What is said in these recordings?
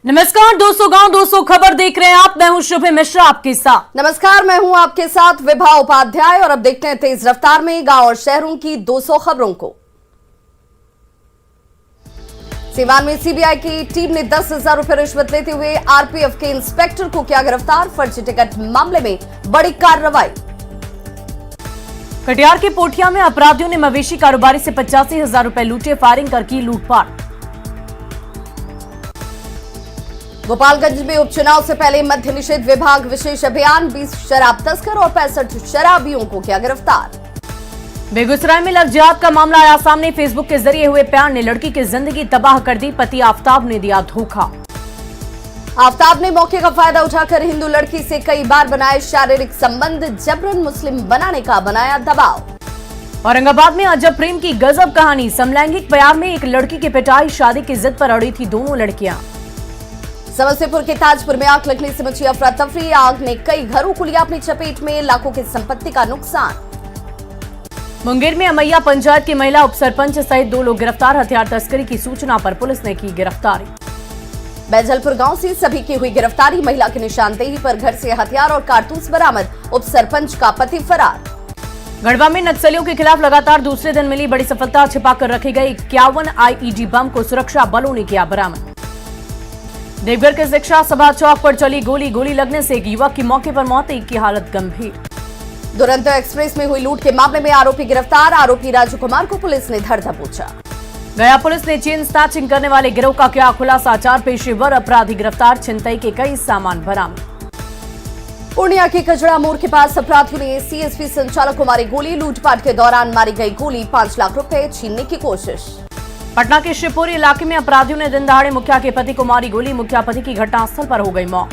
नमस्कार दोस्तों, गांव 200 खबर देख रहे हैं आप। मैं हूं शुभ मिश्रा आपके साथ। नमस्कार, मैं हूं आपके साथ विभा उपाध्याय और अब देखते हैं तेज रफ्तार में गांव और शहरों की 200 खबरों को। सीवान में सीबीआई की टीम ने 10,000 रुपए रिश्वत लेते हुए आरपीएफ के इंस्पेक्टर को किया गिरफ्तार। फर्जी टिकट मामले में बड़ी कार्रवाई। कटिहार के पोठिया में अपराधियों ने मवेशी कारोबारी से 85,000 रुपए लूटे, फायरिंग कर की लूटपाट। गोपालगंज में उपचुनाव से पहले मद्य निषेध विभाग विशेष अभियान, 20 शराब तस्कर और 65 शराबियों को किया गिरफ्तार। बेगूसराय में लव जिहाद का मामला आया सामने। फेसबुक के जरिए हुए प्यार ने लड़की की जिंदगी तबाह कर दी। पति आफ्ताब ने दिया धोखा। आफ्ताब ने मौके का फायदा उठाकर हिंदू लड़की से कई बार बनाए शारीरिक संबंध, जबरन मुस्लिम बनाने का बनाया दबाव। औरंगाबाद में अजब प्रेम की गजब कहानी। समलैंगिक प्यार में एक लड़की की पिटाई, शादी की जिद पर अड़ी थी दोनों लड़कियां। समस्तीपुर के ताजपुर में आग लगने से मची अफरा तफरी। आग ने कई घरों को लिया अपनी चपेट में, लाखों की संपत्ति का नुकसान। मुंगेर में अमैया पंचायत की महिला उपसरपंच सहित 2 लोग गिरफ्तार। हथियार तस्करी की सूचना पर पुलिस ने की गिरफ्तारी। बैजलपुर गांव से सभी की हुई गिरफ्तारी। महिला की निशानदेही पर घर से हथियार और कारतूस बरामद। उपसरपंच का पति फरार। गढ़वा में नक्सलियों के खिलाफ लगातार दूसरे दिन मिली बड़ी सफलता। छिपाकर रखे गए 51 आईईडी बम को सुरक्षा बलों ने किया बरामद। देवघर के शिक्षा सभा चौक पर चली गोली लगने से एक युवक की मौके पर मौत, एक की हालत गंभीर। दुरंतो एक्सप्रेस में हुई लूट के मामले में आरोपी गिरफ्तार। आरोपी राजू कुमार को पुलिस ने धर दबोचा। गया पुलिस ने चेन स्नैचिंग करने वाले गिरोह का किया खुलासा। 4 पेशेवर अपराधी गिरफ्तार। छिनतई के कई सामान बरामद। पूर्णिया के कचड़ा मोड़ के पास अपराधियों ने सीएसपी संचालक को मारी गोली। लूटपाट के दौरान मारी गई गोली। 5 लाख रुपए छीनने की कोशिश। पटना के शिवपुरी इलाके में अपराधियों ने दिन दहाड़े मुखिया के पति को मारी गोली। मुखिया पति की घटनास्थल पर हो गई मौत।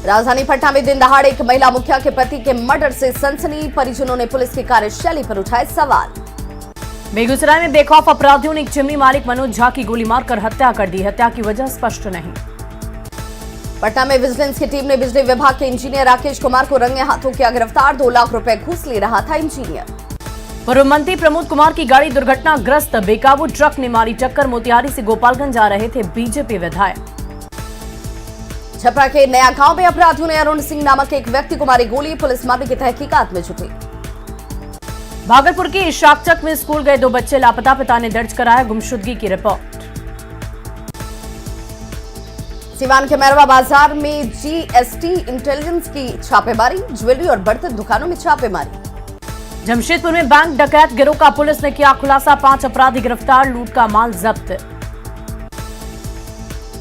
राजधानी पटना में दिन दहाड़े एक महिला मुखिया के पति के मर्डर से सनसनी। परिजनों ने पुलिस की कार्यशैली पर उठाए सवाल। बेगूसराय में बेखौफ अपराधियों ने एक चिमनी मालिक मनोज झा की गोली मारकर हत्या कर दी। हत्या की वजह स्पष्ट नहीं। पटना में विजिलेंस की टीम ने बिजली विभाग के इंजीनियर राकेश कुमार को रंगे हाथों किया गिरफ्तार। 2 लाख रुपए घूस ले रहा था इंजीनियर। पूर्व मंत्री प्रमोद कुमार की गाड़ी दुर्घटनाग्रस्त। बेकाबू ट्रक ने मारी टक्कर। मोतिहारी से गोपालगंज जा रहे थे बीजेपी विधायक। छपरा के नया गांव में अपराधियों ने अरुण सिंह नामक एक व्यक्ति को मारी गोली। पुलिस मामले की तहकीकात में जुटी। भागलपुर के शाकचक में स्कूल गए 2 बच्चे लापता। पिता ने दर्ज कराया गुमशुदगी की रिपोर्ट। सीवान के मैरवा बाजार में जीएसटी इंटेलिजेंस की छापेमारी। ज्वेलरी और बर्तन दुकानों में छापेमारी। जमशेदपुर में बैंक डकैत गिरोह का पुलिस ने किया खुलासा। 5 अपराधी गिरफ्तार। लूट का माल जब्त।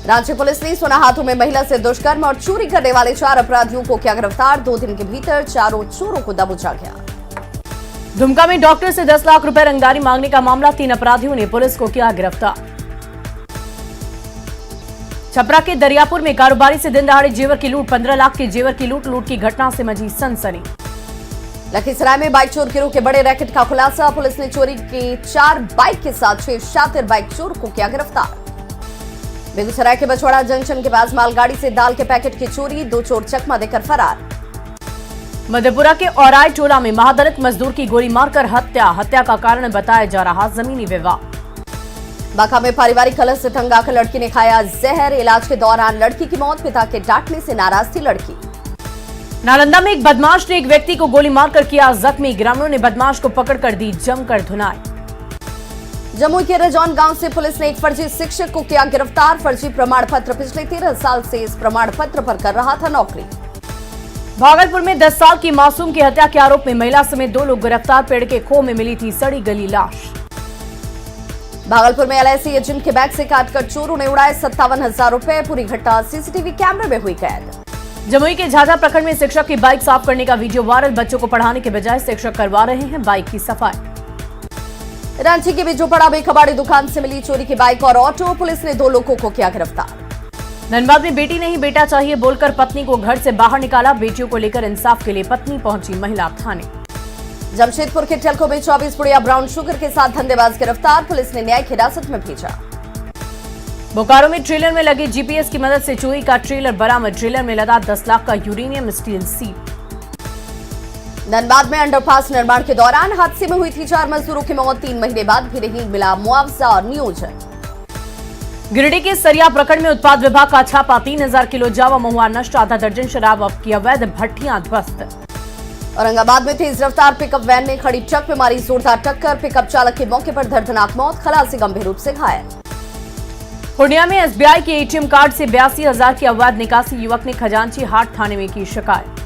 रांची पुलिस ने सोना हाथों में महिला से दुष्कर्म और चोरी करने वाले 4 अपराधियों को किया गिरफ्तार। 2 दिन के भीतर चारों चोरों को दबोचा गया। दुमका में डॉक्टर से 10 लाख रुपए रंगदारी मांगने का मामला। 3 अपराधियों ने पुलिस को किया गिरफ्तार। छपरा के दरियापुर में कारोबारी से दिन दहाड़े जेवर की लूट। 15 लाख के जेवर की लूट की घटना से मची सनसनी। लखीसराय में बाइक चोर गिरोह के बड़े रैकेट का खुलासा। पुलिस ने चोरी की 4 बाइक के साथ 6 शातिर बाइक चोर को किया गिरफ्तार। बेगूसराय के बछवाड़ा जंक्शन के पास मालगाड़ी से दाल के पैकेट की चोरी। 2 चोर चकमा देकर फरार। मधेपुरा के औराई टोला में महादलित मजदूर की गोली मारकर हत्या। हत्या का कारण बताया जा रहा जमीनी विवाद। बांका में पारिवारिक कलह से तंग आकर लड़की ने खाया जहर। इलाज के दौरान लड़की की मौत। पिता के डांटने से नाराज थी लड़की। नालंदा में एक बदमाश ने एक व्यक्ति को गोली मारकर किया जख्मी। ग्रामीणों ने बदमाश को पकड़कर दी जमकर धुनाई। जमुई के रजौन गांव से पुलिस ने एक फर्जी शिक्षक को किया गिरफ्तार। फर्जी प्रमाण पत्र। पिछले 13 साल से इस प्रमाण पत्र पर कर रहा था नौकरी। भागलपुर में 10 साल की मासूम की हत्या के आरोप में महिला समेत 2 लोग गिरफ्तार। पेड़ के खो में मिली थी सड़ी गली लाश। भागलपुर में एलआईसी एजेंट के बैग से काटकर चोरों ने उड़ाए 57,000 रुपए। पूरी घटना सीसीटीवी कैमरे में हुई कैद। जमुई के झाझा प्रखंड में शिक्षक की बाइक साफ करने का वीडियो वायरल। बच्चों को पढ़ाने के बजाय शिक्षक करवा रहे हैं बाइक की सफाई। रांची के बिजोपड़ा में कबाड़ी दुकान से मिली चोरी की बाइक और ऑटो। पुलिस ने 2 लोगों को किया गिरफ्तार। धनबाद में बेटी नहीं बेटा चाहिए बोलकर पत्नी को घर से बाहर निकाला। बेटियों को लेकर इंसाफ के लिए पत्नी पहुंची महिला थाने। जमशेदपुर के टेल्को में 24 पुड़िया ब्राउन शुगर के साथ धंधेबाज गिरफ्तार। पुलिस ने न्यायिक हिरासत में भेजा। बोकारो में ट्रेलर में लगे जीपीएस की मदद से चोरी का ट्रेलर बरामद। ट्रेलर में लदा 10 लाख का यूरेनियम स्टील सीप। धनबाद में अंडरपास निर्माण के दौरान हादसे में हुई थी 4 मजदूरों की मौत। 3 महीने बाद भी नहीं मिला मुआवजा और नियोजन। गिरिडीह के सरिया प्रखंड में उत्पाद विभाग का छापा, 3000 किलो जावा महुआ नष्ट, आधा दर्जन शराब की अवैध भट्टियां ध्वस्त। औरंगाबाद में तेज रफ्तार पिकअप वैन ने खड़ी ट्रक में मारी जोरदार टक्कर, पिकअप चालक की मौके पर दर्दनाक मौत, खलासी गंभीर रूप से घायल। पूर्णिया में एसबीआई के एटीएम कार्ड से 82,000 की अवैध निकासी, युवक ने खजांची हाट थाने में की शिकायत।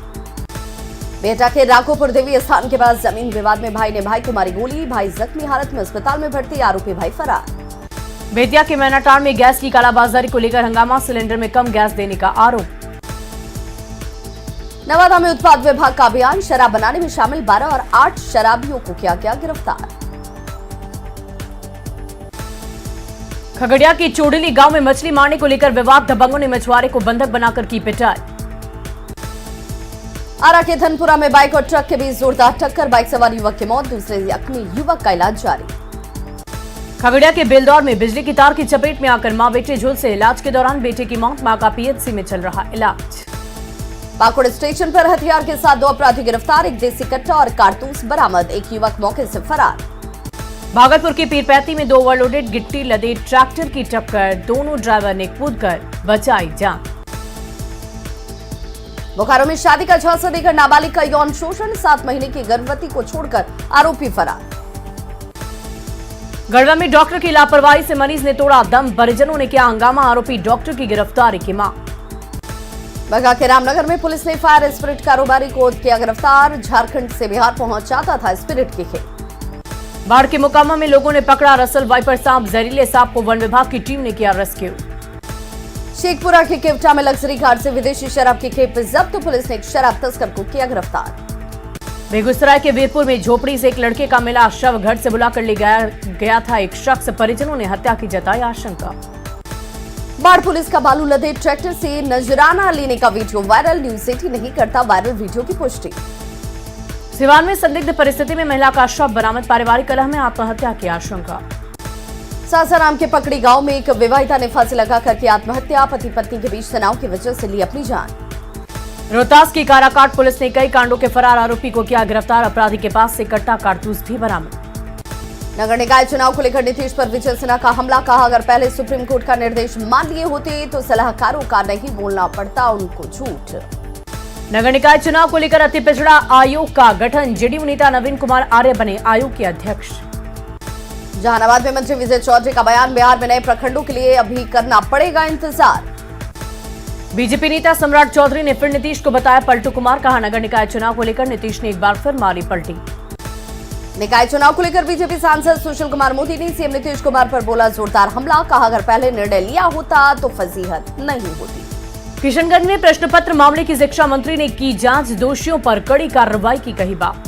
बेटा के राघोपुर देवी स्थान के पास जमीन विवाद में भाई ने भाई को मारी गोली, भाई जख्मी हालत में अस्पताल में भर्ती, आरोपी भाई फरार। बेतिया के मैनाटांड में गैस की कालाबाजारी को लेकर हंगामा, सिलेंडर में कम गैस देने का आरोप। नवादा में उत्पाद विभाग का अभियान, शराब बनाने में शामिल 12 और 8 शराबियों को किया गया गिरफ्तार। खगड़िया के चोडली गांव में मछली मारने को लेकर विवाद, दबंगों ने मछुआरे को बंधक बनाकर की पिटाई। आरा के धनपुरा में बाइक और ट्रक के बीच जोरदार टक्कर, बाइक सवार युवक की मौत, दूसरे जख्मी युवक का इलाज जारी। खगड़िया के बेलदौर में बिजली की तार की चपेट में आकर मां बेटे झुलसे, इलाज के दौरान बेटे की मौत, मां का पीएचसी में चल रहा इलाज। पाकुड़ स्टेशन पर हथियार के साथ 2 अपराधी गिरफ्तार, एक देसी कट्टा और कारतूस बरामद, एक युवक मौके से फरार। भागलपुर के पीरपैती में 2 ओवरलोडेड गिट्टी लदे ट्रैक्टर की टक्कर, दोनों ड्राइवर ने कूदकर बचाई जान। बोकारो में शादी का झांसा देकर नाबालिग का यौन शोषण, 7 महीने की गर्भवती को छोड़कर आरोपी फरार। गढ़वा में डॉक्टर की लापरवाही से मरीज ने तोड़ा दम, परिजनों ने किया हंगामा, आरोपी डॉक्टर की गिरफ्तारी की मांग। बगा के रामनगर में पुलिस ने फायर स्पिरिट कारोबारी को किया गिरफ्तार, झारखंड से बिहार पहुंचाता था स्पिरिट की खेप। बाढ़ के मुकामा में लोगों ने पकड़ा रसल वाइपर सांप, जहरीले सांप को वन विभाग की टीम ने किया रेस्क्यू। शेखपुरा के केवटा में लग्जरी कार से विदेशी शराब की खेप जब्त, पुलिस ने एक शराब तस्कर को किया गिरफ्तार। बेगूसराय के वीरपुर में झोपड़ी से एक लड़के का मिला शव, घर से बुलाकर ले गया था एक शख्स, परिजनों ने हत्या की जताई आशंका। बाढ़ पुलिस का बालू लदे ट्रैक्टर से नजराना लेने का वीडियो वायरल, न्यूज 18 नहीं करता वायरल वीडियो की पुष्टि। सिवान में संदिग्ध परिस्थिति में महिला का शव बरामद, पारिवारिक कलह में आत्महत्या की आशंका। सासाराम के पकड़ी गांव में एक विवाहिता ने फांसी लगाकर की आत्महत्या, पति पत्नी के बीच तनाव की वजह से ली अपनी जान। रोहतास की काराकाट पुलिस ने कई कांडों के फरार आरोपी को किया गिरफ्तार, अपराधी के पास से कट्टा कारतूस भी बरामद। नगर निकाय चुनाव को लेकर नीतीश पर विजय सिन्हा का हमला, कहा अगर पहले सुप्रीम कोर्ट का निर्देश मान लिए होते तो सलाहकारों का नहीं बोलना पड़ता उनको झूठ। नगर निकाय चुनाव को लेकर अति पिछड़ा आयोग का गठन, जेडीयू नेता नवीन कुमार आर्य बने आयोग के अध्यक्ष। जहानाबाद में मंत्री विजय चौधरी का बयान, बिहार में नए प्रखंडों के लिए अभी करना पड़ेगा इंतजार। बीजेपी नेता सम्राट चौधरी ने फिर नीतीश को बताया पलटू कुमार, कहा नगर निकाय चुनाव को लेकर नीतीश ने एक बार फिर मारी पलटी। निकाय चुनाव को लेकर बीजेपी सांसद सुशील कुमार मोदी ने सीएम नीतीश कुमार पर बोला जोरदार हमला, कहा अगर पहले निर्णय लिया होता तो फजीहत नहीं होती। किशनगंज में प्रश्न पत्र मामले की शिक्षा मंत्री ने की जांच, दोषियों पर कड़ी कार्रवाई की कही बात।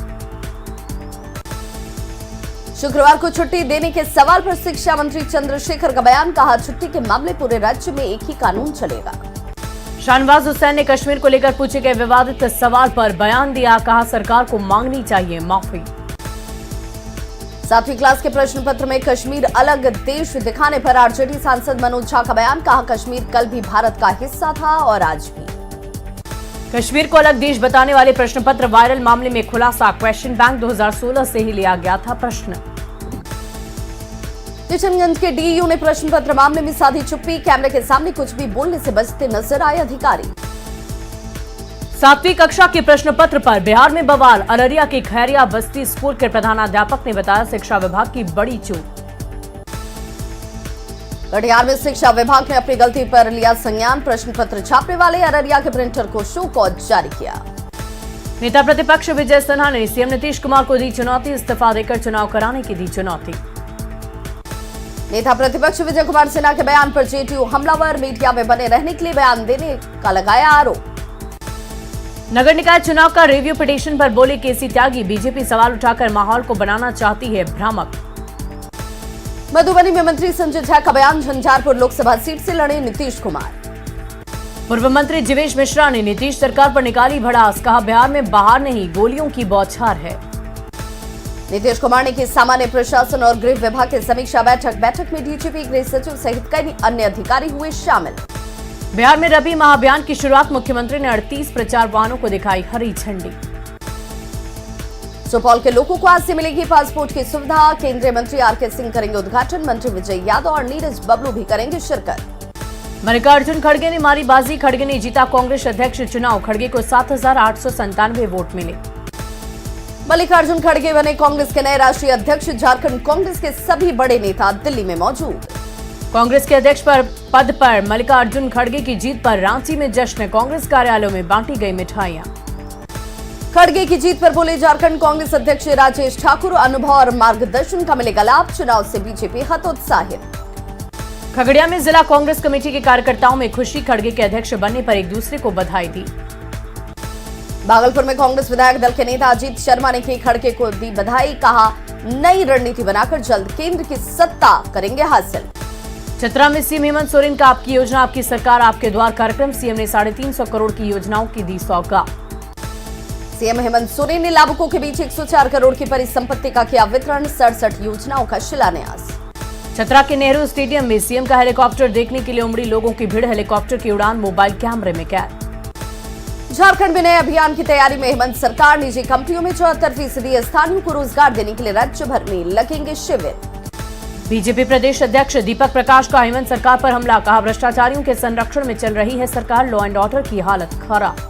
शुक्रवार को छुट्टी देने के सवाल पर शिक्षा मंत्री चंद्रशेखर का बयान, कहा छुट्टी के मामले पूरे राज्य में एक ही कानून चलेगा। शाहनवाज हुसैन ने कश्मीर को लेकर पूछे गए विवादित सवाल पर बयान दिया, कहा सरकार को मांगनी चाहिए माफी। 7वीं क्लास के प्रश्न पत्र में कश्मीर अलग देश दिखाने पर आरजेडी सांसद मनोज झा का बयान, कहा कश्मीर कल भी भारत का हिस्सा था और आज भी। कश्मीर को अलग देश बताने वाले प्रश्न पत्र वायरल, मामले में खुलासा, क्वेश्चन बैंक 2016 से ही लिया गया था प्रश्न। किशनगंज के डीयू ने प्रश्न पत्र मामले में साधी चुप्पी, कैमरे के सामने कुछ भी बोलने से बचते नजर आए अधिकारी। 7वीं कक्षा के प्रश्न पत्र पर बिहार में बवाल, अररिया के खैरिया बस्ती स्कूल के प्रधानाध्यापक ने बताया शिक्षा विभाग की बड़ी चूक। कटिहार में शिक्षा विभाग ने अपनी गलती पर लिया संज्ञान, प्रश्न पत्र छापने वाले अररिया के प्रिंटर को शो कॉज जारी किया। नेता प्रतिपक्ष विजय सिन्हा ने सीएम नीतीश कुमार को दी चुनौती, इस्तीफा देकर चुनाव कराने की दी चुनौती। नेता प्रतिपक्ष विजय कुमार सिन्हा के बयान पर जेडीयू हमलावर, मीडिया में बने रहने के लिए बयान देने का लगाया आरोप। नगर निकाय चुनाव का रिव्यू पिटीशन पर बोले केसी त्यागी, बीजेपी सवाल उठाकर माहौल को बनाना चाहती है भ्रामक। मधुबनी में मंत्री संजय झा का बयान, झंझारपुर लोकसभा सीट से लड़े नीतीश कुमार। पूर्व मंत्री जीवेश मिश्रा ने नीतीश सरकार पर निकाली भड़ास, कहा बिहार में बाहर नहीं गोलियों की बौछार है। नीतीश कुमार ने की सामान्य प्रशासन और गृह विभाग की समीक्षा बैठक में डीजीपी, गृह सचिव सहित कई अन्य अधिकारी हुए शामिल। बिहार में रबी महाअभियान की शुरुआत, मुख्यमंत्री ने 38 प्रचार वाहनों को दिखाई हरी झंडी। सुपौल के लोगों को आज से मिलेगी पासपोर्ट की सुविधा। केंद्रीय मंत्री आर.के. सिंह करेंगे उद्घाटन। मंत्री विजय यादव और नीरज बबलू भी करेंगे शिरकत। मल्लिकार्जुन खड़गे ने मारी बाजी। खड़गे ने जीता कांग्रेस अध्यक्ष चुनाव। खड़गे को 7,897 वोट मिले। मल्लिकार्जुन खड़गे बने कांग्रेस के नए राष्ट्रीय अध्यक्ष। झारखंड कांग्रेस के सभी बड़े नेता दिल्ली में मौजूद। कांग्रेस के अध्यक्ष पद पर मल्लिकार्जुन खड़गे की जीत पर रांची में जश्न। कांग्रेस कार्यालयों में बांटी गई मिठाइयां। खड़गे की जीत पर बोले झारखंड कांग्रेस अध्यक्ष राजेश ठाकुर। अनुभव और मार्गदर्शन का मिलेगा लाभ। चुनाव से बीजेपी हतोत्साहित। खगड़िया में जिला कांग्रेस कमेटी के कार्यकर्ताओं में खुशी। खड़गे के अध्यक्ष बनने पर एक दूसरे को बधाई दी। भागलपुर में कांग्रेस विधायक दल के नेता अजीत शर्मा ने की खड़गे को दी बधाई। कहा, नई रणनीति बनाकर जल्द केंद्र की सत्ता करेंगे हासिल। चतरा में सीएम हेमंत सोरेन का आपकी योजना आपकी सरकार आपके द्वार कार्यक्रम। सीएम ने 350 करोड़ की योजनाओं की दी सौगात। सीएम हेमंत सोरेन ने लाभुकों के बीच 104 करोड़ की परिसंपत्ति का किया वितरण। 67 योजनाओं का शिलान्यास। चतरा के नेहरू स्टेडियम में सीएम का हेलीकॉप्टर देखने के लिए उमड़ी लोगों की भीड़। हेलीकॉप्टर की उड़ान मोबाइल कैमरे में कैद। झारखंड में नए अभियान की तैयारी में हेमंत सरकार। निजी कंपनियों में 74% स्थानीयों को रोजगार देने के लिए राज्य भर में लगेंगे शिविर। बीजेपी प्रदेश अध्यक्ष दीपक प्रकाश का हेमंत सरकार पर हमला। कहा, भ्रष्टाचारियों के संरक्षण में चल रही है सरकार। लॉ एंड ऑर्डर की हालत खराब।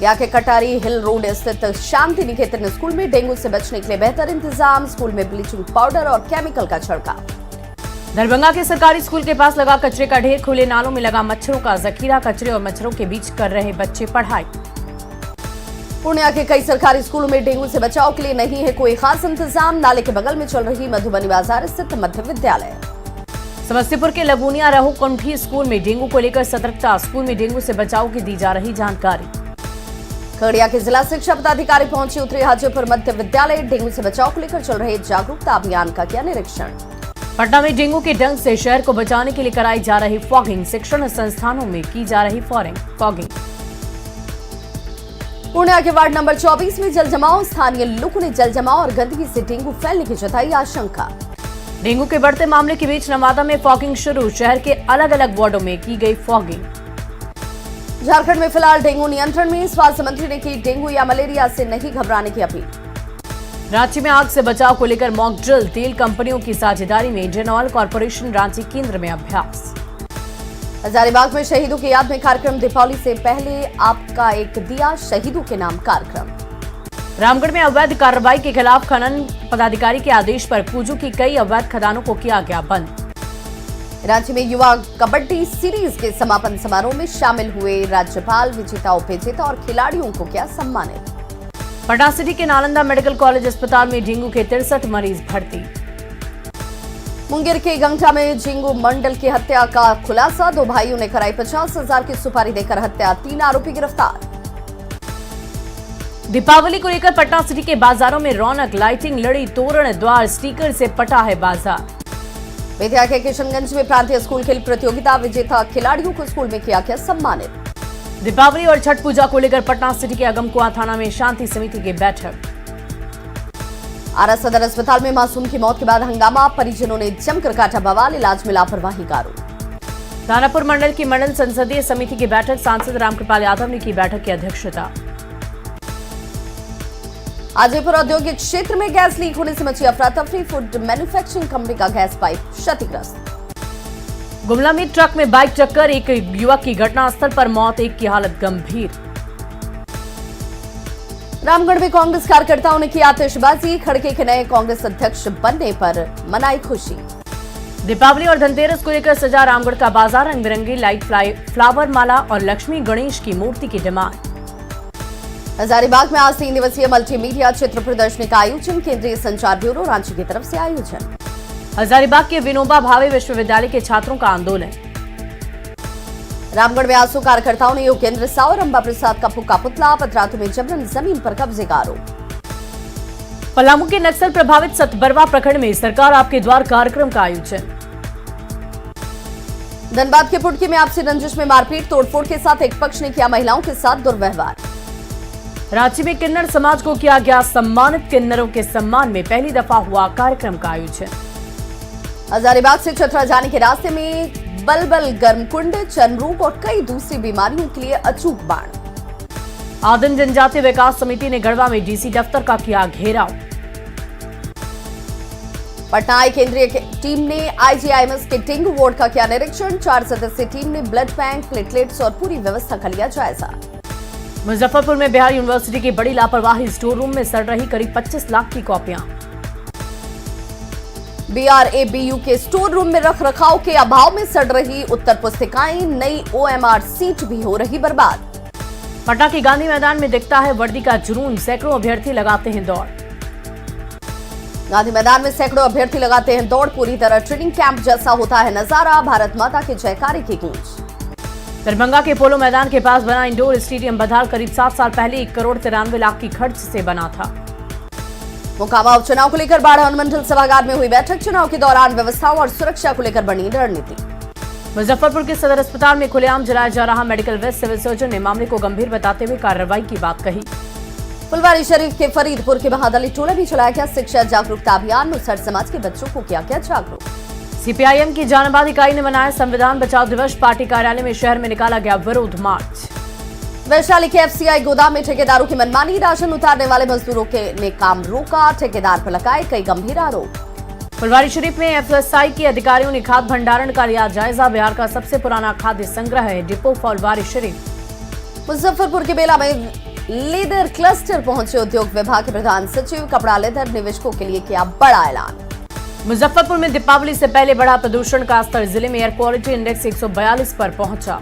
यहाँ के कटारी हिल रोड स्थित शांति निकेतन स्कूल में डेंगू से बचने के लिए बेहतर इंतजाम। स्कूल में ब्लीचिंग पाउडर और केमिकल का छिड़काव। दरभंगा के सरकारी स्कूल के पास लगा कचरे का ढेर। खुले नालों में लगा मच्छरों का जखीरा। कचरे और मच्छरों के बीच कर रहे बच्चे पढ़ाई। पूर्णिया के कई सरकारी स्कूलों में डेंगू से बचाव के लिए नहीं है कोई खास इंतजाम। नाले के बगल में चल रही मधुबनी बाजार स्थित मध्य विद्यालय। समस्तीपुर के लगुनिया रहू कुंठी स्कूल में डेंगू को लेकर सतर्कता। स्कूल में डेंगू से बचाव की दी जा रही जानकारी। खगड़िया के जिला शिक्षा पदाधिकारी पहुंचे उत्तरी हाजीपुर मध्य विद्यालय। डेंगू से बचाव को लेकर चल रहे जागरूकता अभियान का किया निरीक्षण। पटना में डेंगू के डंक से शहर को बचाने के लिए कराई जा रही फॉगिंग। शिक्षण संस्थानों में की जा रही फॉगिंग। पूर्णिया के वार्ड नंबर 24 में जल जमाव। स्थानीय लोगों ने जल जमाव और गंदगी से डेंगू फैलने की जताई आशंका। डेंगू के बढ़ते मामले के बीच नवादा में फॉगिंग शुरू। शहर के अलग अलग वार्डों में की गई फॉगिंग। झारखंड में फिलहाल डेंगू नियंत्रण में। स्वास्थ्य मंत्री ने की डेंगू या मलेरिया से नहीं घबराने की अपील। रांची में आग से बचाव को लेकर मॉक ड्रिल। तेल कंपनियों की साझेदारी में इंडियन ऑयल कॉर्पोरेशन रांची केंद्र में अभ्यास। हजारीबाग में शहीदों की याद में कार्यक्रम। दीपावली से पहले आपका एक दिया शहीदों के नाम कार्यक्रम। रामगढ़ में अवैध कार्रवाई के खिलाफ खनन पदाधिकारी के आदेश पर पूजू की कई अवैध खदानों को किया गया बंद। रांची में युवा कबड्डी सीरीज के समापन समारोह में शामिल हुए राज्यपाल। विजेता उपविजेता और खिलाड़ियों को किया सम्मानित। पटना सिटी के नालंदा मेडिकल कॉलेज अस्पताल में डेंगू के 63 मरीज भर्ती। मुंगेर के गंगटा में जिंगू मंडल की हत्या का खुलासा। 2 भाइयों ने कराई 50,000 की सुपारी देकर हत्या। 3 आरोपी गिरफ्तार। दीपावली को लेकर पटना सिटी के बाजारों में रौनक। लाइटिंग, लड़ी, तोरण, द्वार, स्टिकर से पटा है बाजार। बेतिया के किशनगंज में प्रांतीय स्कूल खेल प्रतियोगिता। विजेता खिलाड़ियों को स्कूल में किया गया सम्मानित। दीपावली और छठ पूजा को लेकर पटना सिटी के अगमकुआं थाना में शांति समिति की बैठक। आरा सदर अस्पताल में मासूम की मौत के बाद हंगामा। परिजनों ने जमकर काटा बवाल। इलाज में लापरवाही का आरोप। दानापुर मंडल की मंडल संसदीय समिति की बैठक। सांसद रामकृपाल यादव ने की बैठक की अध्यक्षता। आजमपुर औद्योगिक क्षेत्र में गैस लीक होने से मची अफरा तफरी। फूड मैन्युफैक्चरिंग कंपनी का गैस पाइप क्षतिग्रस्त। गुमला में ट्रक में बाइक टक्कर। एक युवक की घटनास्थल पर मौत। एक की हालत गंभीर। रामगढ़ में कांग्रेस कार्यकर्ताओं ने की आतिशबाजी। खड़गे के नए कांग्रेस अध्यक्ष बनने पर मनाई खुशी। दीपावली और धनतेरस को लेकर सजा रामगढ़ का बाजार। रंग बिरंगी लाइट, फ्लावर माला और लक्ष्मी गणेश की मूर्ति की डिमांड। हजारीबाग में आज 3 दिवसीय मल्टीमीडिया चित्र प्रदर्शनी का आयोजन। केंद्रीय संचार ब्यूरो रांची की तरफ से आयोजन। हजारीबाग के विनोबा भावे विश्वविद्यालय के छात्रों का आंदोलन। रामगढ़ में आजसू कार्यकर्ताओं ने योगेंद्र साव और अंबा प्रसाद का फूका पुतला। पतरातू में जबरन जमीन पर कब्जे का आरोप। पलामू के नक्सल प्रभावित सतबरवा प्रखंड में सरकार आपके द्वार कार्यक्रम का आयोजन। धनबाद के पुटकी में आपसी रंजिश में मारपीट। तोड़फोड़ के साथ एक पक्ष ने किया महिलाओं के साथ दुर्व्यवहार। रांची में किन्नर समाज को किया गया सम्मानित। किन्नरों के सम्मान में पहली दफा हुआ कार्यक्रम का आयोजन। हजारीबाग से चतरा जाने के रास्ते में बलबल, गर्मकुंड, चर्म रोग और कई दूसरी बीमारियों के लिए अचूक बाण। आदिम जनजाति विकास समिति ने गढ़वा में डीसी दफ्तर का किया घेराव। पटना आई केंद्रीय टीम ने आईजीआईएमएस के डेंगू वार्ड का किया निरीक्षण। 4 सदस्यीय टीम ने ब्लड बैंक, प्लेटलेट्स और पूरी व्यवस्था का लिया जायजा। मुजफ्फरपुर में बिहार यूनिवर्सिटी की बड़ी लापरवाही, स्टोर रूम में सड़ रही करीब 25 लाख की कॉपियां। बीआरएबीयू के स्टोर रूम में रख रखाव के अभाव में सड़ रही उत्तर पुस्तिकाएं, नई ओएमआर सीट भी हो रही बर्बाद। पटना के गांधी मैदान में दिखता है वर्दी का जुनून, सैकड़ों अभ्यर्थी लगाते हैं दौड़। गांधी मैदान में सैकड़ों अभ्यर्थी लगाते हैं दौड़, पूरी तरह ट्रेनिंग कैंप जैसा होता है नजारा, भारत माता के जयकारे की गूंज। दरभंगा के पोलो मैदान के पास बना इंडोर स्टेडियम बधाल करीब 7 साल पहले 1 करोड़ 93 लाख की खर्च से बना था। मोकामा उपचुनाव को लेकर बाढ़ अनुमंडल सभागार में हुई बैठक। चुनाव के दौरान व्यवस्थाओं और सुरक्षा को लेकर बनी रणनीति। मुजफ्फरपुर के सदर अस्पताल में खुलेआम जलाया जा रहा मेडिकल वेस्ट, सिविल सर्जन ने मामले को गंभीर बताते हुए कार्रवाई की बात कही। फुलवारी शरीफ के फरीदपुर के महादलित टोला भी चलाया गया शिक्षा जागरूकता अभियान। मुसहर समाज के बच्चों को किया गया जागरूक। सीपीआईएम की जानबाद इकाई ने मनाया संविधान बचाओ दिवस। पार्टी कार्यालय में शहर में निकाला गया विरोध मार्च। वैशाली के एफसीआई गोदाम में ठेकेदारों की मनमानी, राशन उतारने वाले मजदूरों ने काम रोका, ठेकेदार पर लगाए कई गंभीर आरोप। फुलवारी शरीफ में एफएसआई के अधिकारियों ने खाद भंडारण का लिया जायजा। बिहार का सबसे पुराना खाद्य संग्रह है डिपो फुलवारी शरीफ। मुजफ्फरपुर के बेला में लेदर क्लस्टर पहुंचे उद्योग विभाग के प्रधान सचिव। कपड़ा लेदर निवेशकों के लिए किया बड़ा ऐलान। मुजफ्फरपुर में दीपावली से पहले बढ़ा प्रदूषण का स्तर, जिले में एयर क्वालिटी इंडेक्स 142 पर पहुंचा।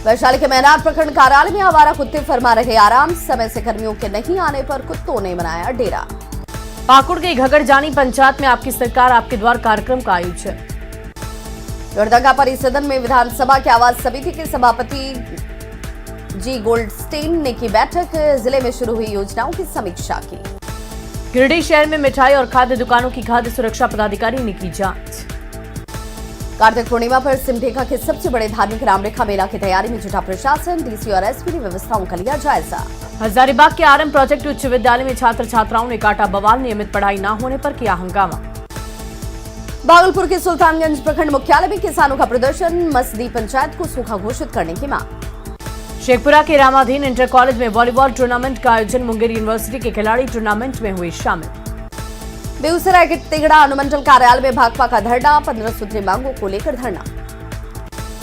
वैशाली के मैनार प्रखंड कार्यालय में आवारा कुत्ते फरमा रहे आराम। समय से कर्मियों के नहीं आने पर कुत्तों ने बनाया डेरा। पाकुड़ के घगड़जानी पंचायत में आपकी सरकार आपके द्वार कार्यक्रम का आयोजन। लोहरदगा परिसदन में विधानसभा के आवास समिति के सभापति जी गोल्डस्टेन ने की बैठक। जिले में शुरू हुई योजनाओं की समीक्षा की। गिरिडीह शहर में मिठाई और खाद्य दुकानों की खाद्य सुरक्षा पदाधिकारी ने की जांच। कार्तिक पूर्णिमा पर सिमडेगा के सबसे बड़े धार्मिक रामरेखा मेला की तैयारी में जुटा प्रशासन। डीसी और एसपी ने व्यवस्थाओं का लिया जायजा। हजारीबाग के आरएम प्रोजेक्ट उच्च विद्यालय में छात्र छात्राओं ने काटा बवाल, नियमित पढ़ाई न होने पर किया हंगामा। भागलपुर के सुल्तानगंज प्रखंड मुख्यालय में किसानों का प्रदर्शन। मसदी पंचायत को सूखा घोषित करने की मांग। शेखपुरा के रामाधीन इंटर कॉलेज में वॉलीबॉल टूर्नामेंट का आयोजन। मुंगेर यूनिवर्सिटी के खिलाड़ी टूर्नामेंट में हुए शामिल। बेगूसराय के तिगड़ा अनुमंडल कार्यालय में भाकपा का धरना। 15 सूत्री मांगों को लेकर धरना।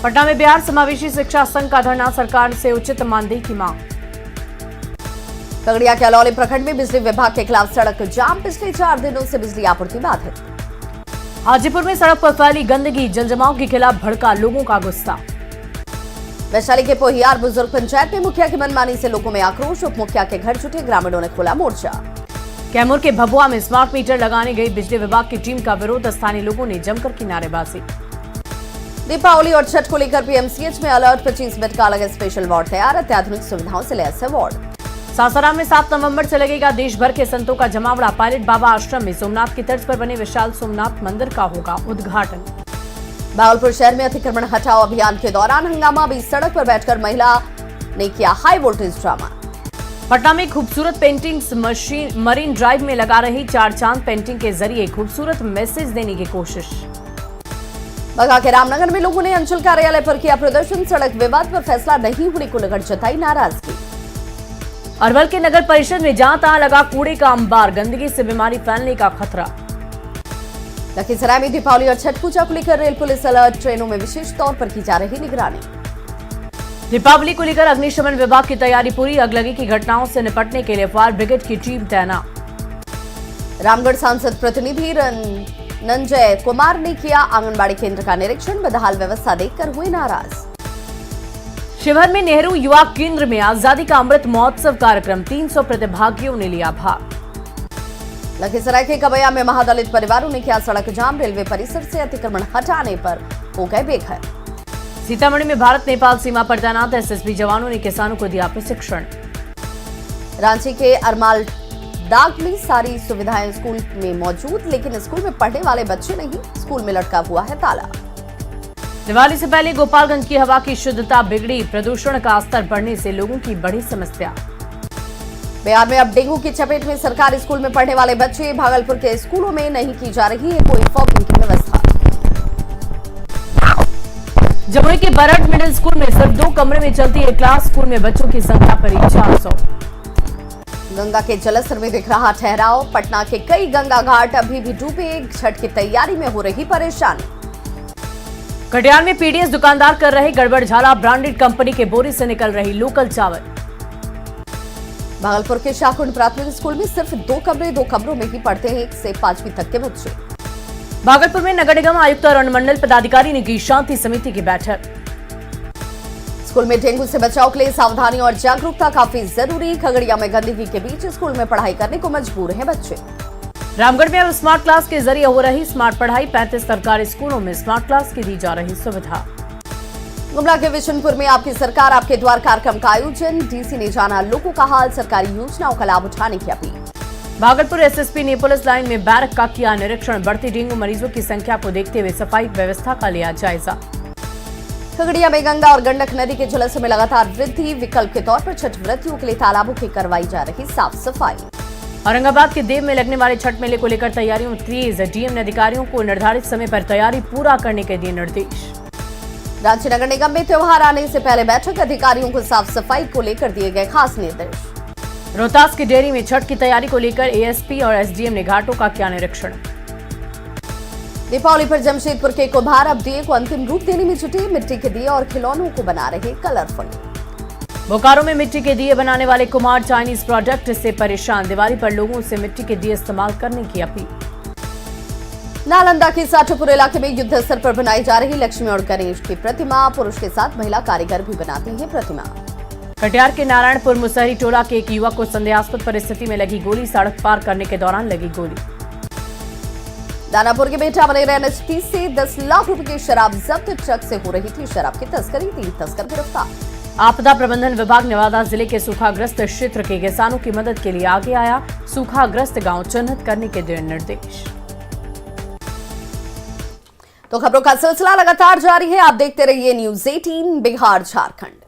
पटना में बिहार समावेशी शिक्षा संघ का धरना, सरकार से उचित मानदेय की मांग। पगड़िया के अलौली प्रखंड में बिजली विभाग के खिलाफ सड़क जाम। पिछले 4 दिनों से बिजली आपूर्ति बाधित। हाजीपुर में सड़क पर फैली गंदगी, जनजमाव के खिलाफ भड़का लोगों का गुस्सा। वैशाली के पोहियार बुजुर्ग पंचायत में मुखिया की मनमानी से लोगों में आक्रोश। उप मुखिया के घर जुटे ग्रामीणों ने खोला मोर्चा। कैमूर के भभुआ में स्मार्ट मीटर लगाने गई बिजली विभाग की टीम का विरोध, स्थानीय लोगों ने जमकर की नारेबाजी। दीपावली और छठ को लेकर पीएमसीएच में अलर्ट। 25 बेड का अलग स्पेशल वार्ड तैयार। अत्याधुनिक सुविधाओं से लैस है वार्ड। सासाराम में 7 नवंबर से लगेगा देश भर के संतों का जमावड़ा। पायलट बाबा आश्रम में सोमनाथ की तर्ज पर बने विशाल सोमनाथ मंदिर का होगा उद्घाटन। भागलपुर शहर में अतिक्रमण हटाओ अभियान के दौरान हंगामा। बीच सड़क पर बैठकर महिला ने किया हाई वोल्टेज ड्रामा। पटना में खूबसूरत पेंटिंग्स मरीन ड्राइव में लगा रही 4 चांद पेंटिंग के जरिए खूबसूरत मैसेज देने की कोशिश। बगा के रामनगर में लोगों ने अंचल कार्यालय पर किया प्रदर्शन। सड़क विवाद पर फैसला नहीं होने को लेकर जताई नाराजगी। अरवल के नगर परिषद में जहां तहां लगा कूड़े का अंबार, गंदगी से बीमारी फैलने का खतरा। लखीसराय में दीपावली और छठ पूजा को लेकर रेल पुलिस अलर्ट। ट्रेनों में विशेष तौर पर की जा रही निगरानी। दीपावली को लेकर अग्निशमन विभाग की तैयारी पूरी। अगलगी की घटनाओं से निपटने के लिए फायर ब्रिगेड की टीम तैनात। रामगढ़ सांसद प्रतिनिधि नंजय कुमार ने किया आंगनबाड़ी केंद्र का निरीक्षण। बदहाल व्यवस्था देखकर हुए नाराज। शिवहर में नेहरू युवा केंद्र में आजादी का अमृत महोत्सव कार्यक्रम। 300 प्रतिभागियों ने लिया भाग। लखीसराय के कबैया में महादलित परिवारों ने किया सड़क जाम। रेलवे परिसर से अतिक्रमण हटाने पर हो गए बेघर। सीतामढ़ी में भारत नेपाल सीमा पर तैनात एसएसबी जवानों ने किसानों को दिया प्रशिक्षण। रांची के अरमाल डाक में सारी सुविधाएं स्कूल में मौजूद, लेकिन स्कूल में पढ़ने वाले बच्चे नहीं। स्कूल में लटका हुआ है ताला। दिवाली से पहले गोपालगंज की हवा की शुद्धता बिगड़ी। प्रदूषण का स्तर बढ़ने से लोगों की बड़ी समस्या। बिहार में अब डेंगू की चपेट में सरकारी स्कूल में पढ़ने वाले बच्चे। भागलपुर के स्कूलों में नहीं की जा रही है कोई फॉगिंग की व्यवस्था। जमुई के बरट मिडिल स्कूल में सिर्फ 2 कमरे में चलती एक क्लास। स्कूल में बच्चों की संख्या करीब 400। गंगा के जलस्तर में दिख रहा ठहराव। पटना के कई गंगा घाट अभी भी डूबे। छठ की तैयारी में हो रही परेशानी। कटिहार में पीडीएस दुकानदार कर रहे गड़बड़ झाला। ब्रांडेड कंपनी के बोरी से निकल रही लोकल चावल। भागलपुर के शाहकुंड प्राथमिक स्कूल में सिर्फ 2 कमरों में ही पढ़ते हैं 1 से 5वीं तक के बच्चे। भागलपुर में नगर निगम आयुक्त और अनुमंडल पदाधिकारी ने की शांति समिति की बैठक। स्कूल में डेंगू से बचाव के लिए सावधानी और जागरूकता काफी जरूरी। खगड़िया में गंदगी के बीच स्कूल में पढ़ाई करने को मजबूर हैं बच्चे। रामगढ़ में अब स्मार्ट क्लास के जरिए हो रही स्मार्ट पढ़ाई। 35 सरकारी स्कूलों में स्मार्ट क्लास की दी जा रही सुविधा। गुमला के विशनपुर में आपकी सरकार आपके द्वार कार्यक्रम का आयोजन। डीसी ने जाना लोगों का हाल। सरकारी योजनाओं का लाभ उठाने की अपील। भागलपुर एसएसपी ने पुलिस लाइन में बैरक का किया निरीक्षण। बढ़ती डेंगू मरीजों की संख्या को देखते हुए सफाई व्यवस्था का लिया जायजा। खगड़िया में गंगा और गंडक नदी के जलस्तर में लगातार वृद्धि। विकल्प के तौर पर छठ व्रतियों के लिए तालाबों की करवाई जा रही साफ सफाई। औरंगाबाद के देव में लगने वाले छठ मेले को लेकर तैयारियों में तेज। डीएम ने अधिकारियों को निर्धारित समय पर तैयारी पूरा करने के दिए निर्देश। रांची नगर निगम में त्योहार आने से पहले बैठक। अधिकारियों को साफ सफाई को लेकर दिए गए खास निर्देश। रोहतास की डेयरी में छठ की तैयारी को लेकर एएसपी और एसडीएम ने घाटों का किया निरीक्षण। दीपावली पर जमशेदपुर के कुम्हार अब दिए को अंतिम रूप देने में जुटे। मिट्टी के दिए और खिलौनों को बना रहे कलरफुल। बोकारो में मिट्टी के दिए बनाने वाले कुम्हार चाइनीज प्रोडक्ट से परेशान। दिवाली पर लोगों से मिट्टी के दिए इस्तेमाल करने की अपील। नालंदा के साठोपुर इलाके में युद्ध स्तर पर बनाई जा रही लक्ष्मी और गणेश की प्रतिमा। पुरुष के साथ महिला कारीगर भी बनाती है प्रतिमा। कटिहार के नारायणपुर मुसहरी टोला के एक युवक को संदेहास्पद परिस्थिति में लगी गोली। सड़क पार करने के दौरान लगी गोली। दानापुर के बेटा बने एनएचपी से 10 लाख रुपए की शराब जब्त। ट्रक से हो रही थी शराब की तस्करी। 3 तस्कर गिरफ्तार। आपदा प्रबंधन विभाग नवादा जिले के सूखाग्रस्त क्षेत्र के किसानों की मदद के लिए आगे आया। सूखाग्रस्त गांव चिन्हित करने के दिए निर्देश। तो खबरों का सिलसिला लगातार जारी है। आप देखते रहिए न्यूज़ 18 बिहार झारखंड।